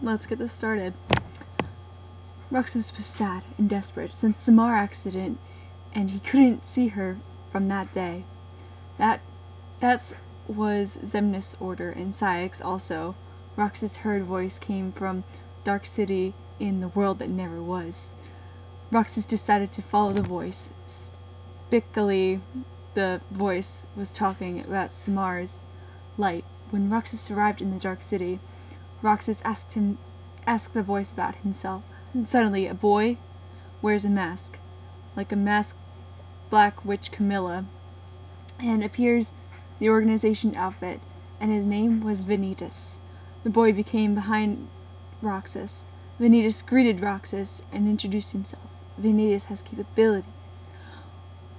let's get this started. Roxas was sad and desperate since Samar accident, and he couldn't see her from that day. That was Xemnas' order, and Saix also. Roxas' heard voice came from Dark City in the world that never was. Roxas decided to follow the voice. Spically, the voice was talking about Samar's light. When Roxas arrived in the Dark City, Roxas asked the voice about himself. And suddenly, a boy wears a mask, like a masked black witch Camilia, and appears the organization outfit, and his name was Vanitas. The boy became behind Roxas. Vanitas greeted Roxas and introduced himself. Vanitas has capabilities.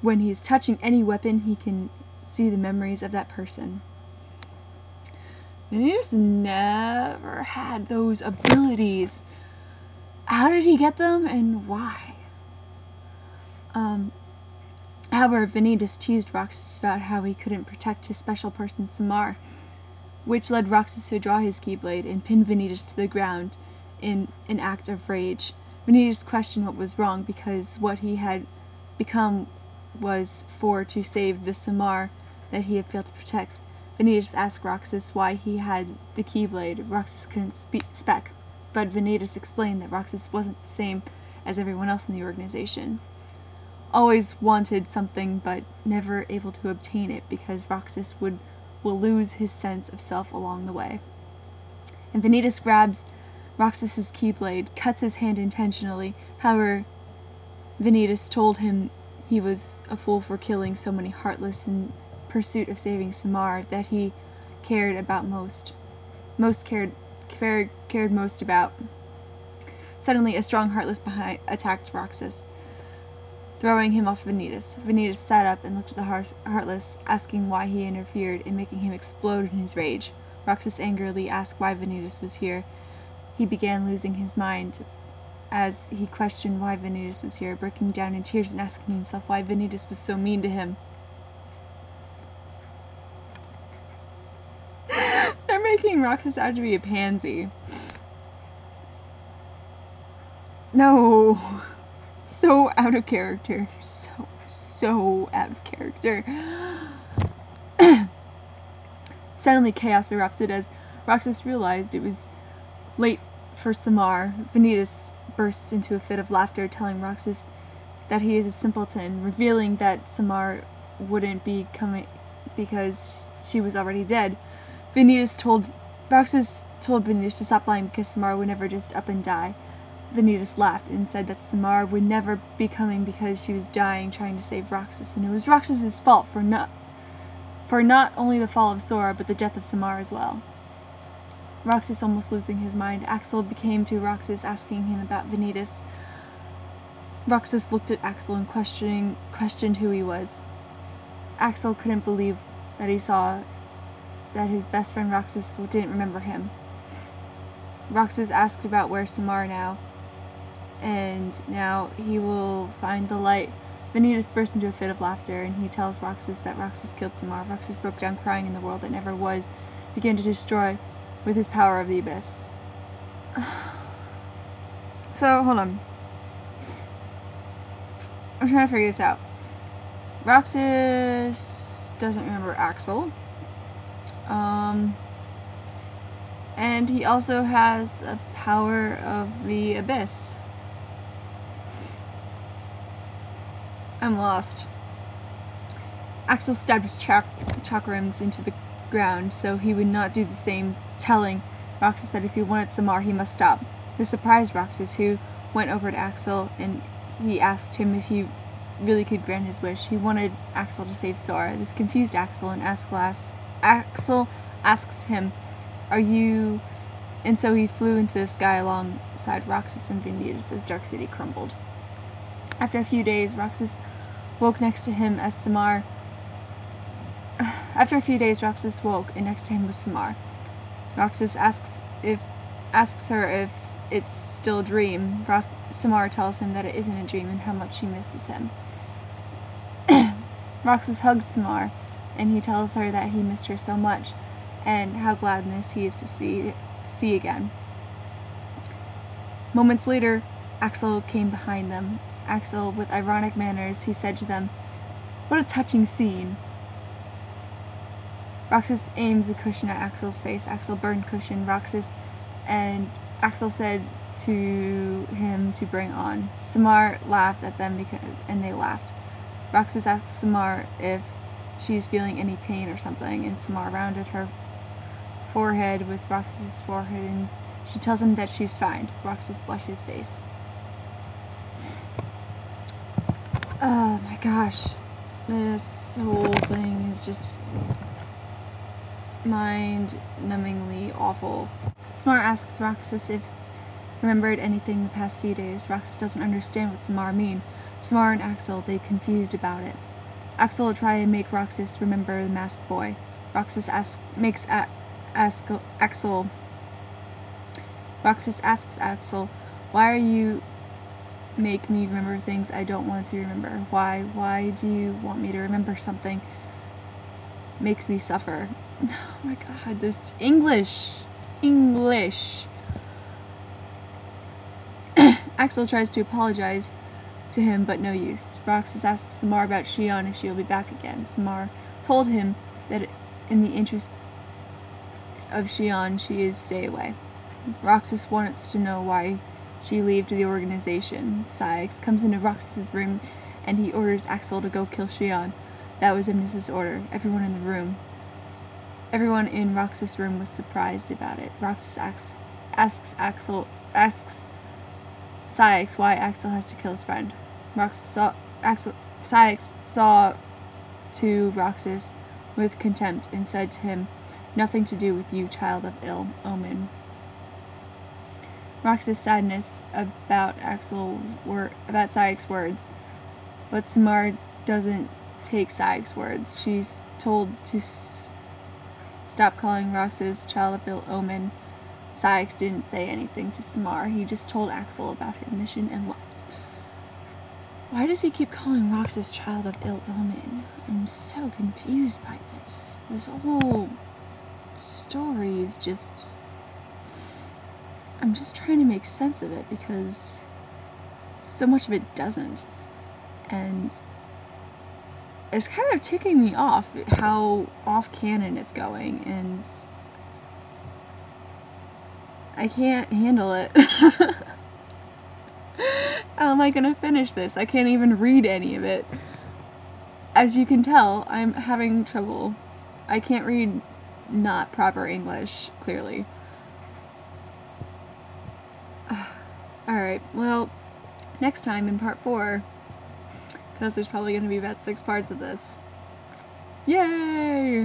When he is touching any weapon, he can see the memories of that person. Vanitas never had those abilities. How did he get them and why? However, Vanitas teased Roxas about how he couldn't protect his special person Samar, which led Roxas to draw his keyblade and pin Vanitas to the ground in an act of rage. Vanitas questioned what was wrong because what he had become was to save the Samar that he had failed to protect. Vanitas asked Roxas why he had the keyblade. Roxas couldn't speck, but Vanitas explained that Roxas wasn't the same as everyone else in the organization. Always wanted something but never able to obtain it because Roxas will lose his sense of self along the way. And Vanitas grabs Roxas's keyblade, cuts his hand intentionally. However, Vanitas told him he was a fool for killing so many heartless in pursuit of saving Samar that he cared about most about. Suddenly, a strong heartless attacked Roxas, throwing him off Vanitas. Vanitas sat up and looked at the heartless, asking why he interfered and making him explode in his rage. Roxas angrily asked why Vanitas was here. He began losing his mind as he questioned why Vanitas was here, breaking down in tears and asking himself why Vanitas was so mean to him. They're making Roxas out to be a pansy. No. So out of character. So out of character. Suddenly chaos erupted as Roxas realized it was late for Samar. Vanitas burst into a fit of laughter, telling Roxas that he is a simpleton, revealing that Samar wouldn't be coming because she was already dead. Roxas told Vanitas to stop lying because Samar would never just up and die. Vanitas laughed and said that Samar would never be coming because she was dying trying to save Roxas, and it was Roxas's fault for not only the fall of Sora, but the death of Samar as well. Roxas almost losing his mind, Axel came to Roxas asking him about Vanitas. Roxas looked at Axel and questioned who he was. Axel couldn't believe that he saw that his best friend Roxas didn't remember him. Roxas asked about where Samar now, and now he will find the light. Vanitas burst into a fit of laughter, and he tells Roxas that Roxas killed Samar. Roxas broke down crying in the world that never was, began to destroy with his power of the abyss. So, hold on. I'm trying to figure this out. Roxas doesn't remember Axel. And he also has a power of the abyss. I'm lost. Axel stabbed his chakrams into the ground so he would not do the same, telling Roxas that if he wanted Samar, he must stop. This surprised Roxas, who went over to Axel and he asked him if he really could grant his wish. He wanted Axel to save Sora. This confused Axel, and Axel asks him, "Are you?" And so he flew into the sky alongside Roxas and Vanitas as Dark City crumbled. After a few days, Roxas woke next to him as Samar. After a few days, Roxas woke, and next to him was Samar. Roxas asks her if it's still a dream. Samar tells him that it isn't a dream and how much she misses him. Roxas hugged Samar, and he tells her that he missed her so much, and how gladness he is to see again. Moments later, Axel came behind them. Axel, with ironic manners, he said to them, "What a touching scene." Roxas aims a cushion at Axel's face. Axel burned cushion. Roxas and Axel said to him to bring on. Samar laughed at them and they laughed. Roxas asked Samar if she's feeling any pain or something, and Samar rounded her forehead with Roxas's forehead, and she tells him that she's fine. Roxas blushes face. Oh my gosh. This whole thing is just mind-numbingly awful. Samar asks Roxas if remembered anything the past few days. Roxas doesn't understand what Samar mean. Samar and Axel, they confused about it. Axel will try and make Roxas remember the masked boy. Roxas asks Axel, "Why are you make me remember things I don't want to remember? Why do you want me to remember something makes me suffer?" Oh my god, this English. Axel tries to apologize to him, but no use. Roxas asks Samar about Xion if she will be back again. Samar told him that in the interest of Xion, she is stay away. Roxas wants to know why she left the organization. Saix comes into Roxas's room and he orders Axel to go kill Xion. That was Xemnas' order. Everyone in Roxas' room was surprised about it. Roxas asks Saix why Axel has to kill his friend. Saix saw to Roxas with contempt and said to him, "Nothing to do with you, child of ill omen." Roxas' sadness about Saix's words, but Samar doesn't take Saix's words. She's told to stop calling Roxas child of ill omen. Saix didn't say anything to Samar. He just told Axel about his mission and left. Why does he keep calling Roxas child of ill omen? I'm so confused by this. This whole story is just... I'm just trying to make sense of it because so much of it doesn't. And it's kind of ticking me off how off canon it's going, and I can't handle it. How am I gonna finish this? I can't even read any of it. As you can tell, I'm having trouble. I can't read not proper English, clearly. Alright, well, next time in part 4, because there's probably going to be about 6 parts of this. Yay!